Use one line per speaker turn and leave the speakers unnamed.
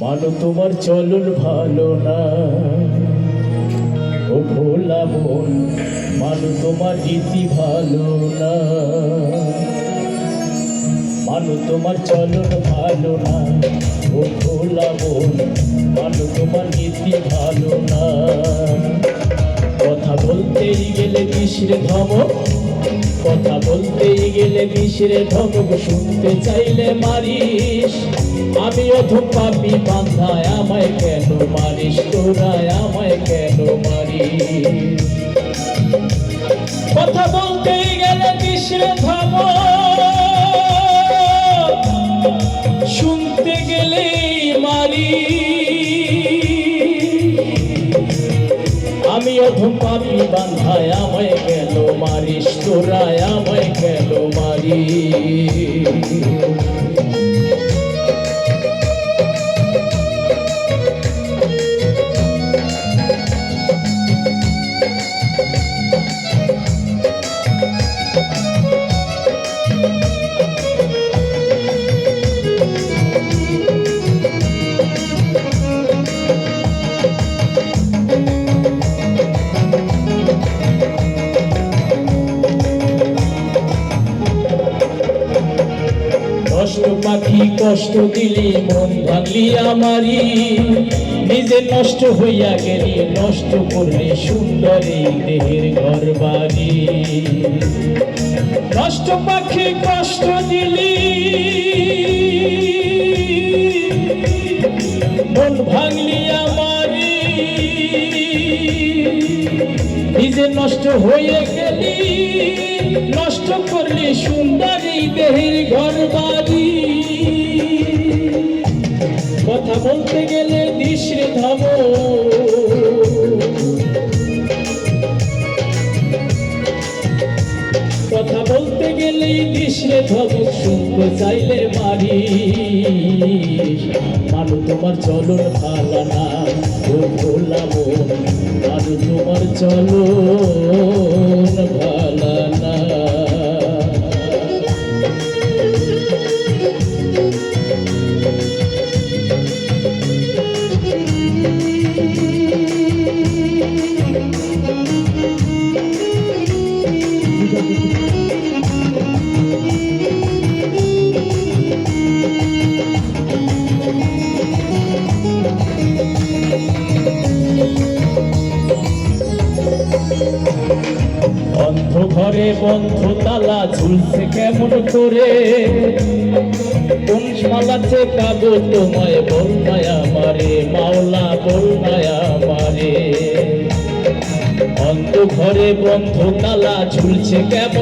মানো তোমার চলন ভালো না, ও ভোলা মন মানো তোমার রীতি ভালো না, মানো তোমার চলন ভালো না, ও ভোলা মন মানো তোমার রীতি ভালো না। কথা বলতেই গেলে বিষের ধমক, কথা বলতেই গেলে বিষের ধমক, শুনতে চাইলে মারিস। আমি অধম পাপী বান্ধায় আমায় কেন মারিস, তোরায় আমায় কেন মারিস। কথা বলতেই গেলে বিষের ধমক, শুনতে গেলে মারিস। আমি অধম পাপী বান্ধায় আমায় কেন মারিস, তোরায় আমায় কেন মারিস। কষ্ট পাখি কষ্ট দিলি মন ভাঙলি আমারি, নিজে নষ্ট হইয়া গেলি নষ্ট করলি সুন্দর এই দেহের ঘর বাড়ি। কষ্ট পাখি কষ্ট দিলি মন ভাঙলি আমারি, নিজে নষ্ট হয়ে গেলি নষ্ট করলি সুন্দর এই দেহের ঘর বাড়ি। কথা বলতে গেলে দিস রে ধমক, কথা বলতে গেলেই দিস রে ধমক, শুনতে চাইলে মারিস। মানো তোমার চলন ভালো না, ও ভোলা মন মানো তোমার চলন ভালো না। বন্ধ ঘরে বন্ধ তালা ঝুলছে কেমন করে, কোন মালাতে কাবো তোমায় বল না আমারে, মাওলা বল না আমারে। বন্ধ ঘরে বন্ধ তালা ঝুলছে কেমন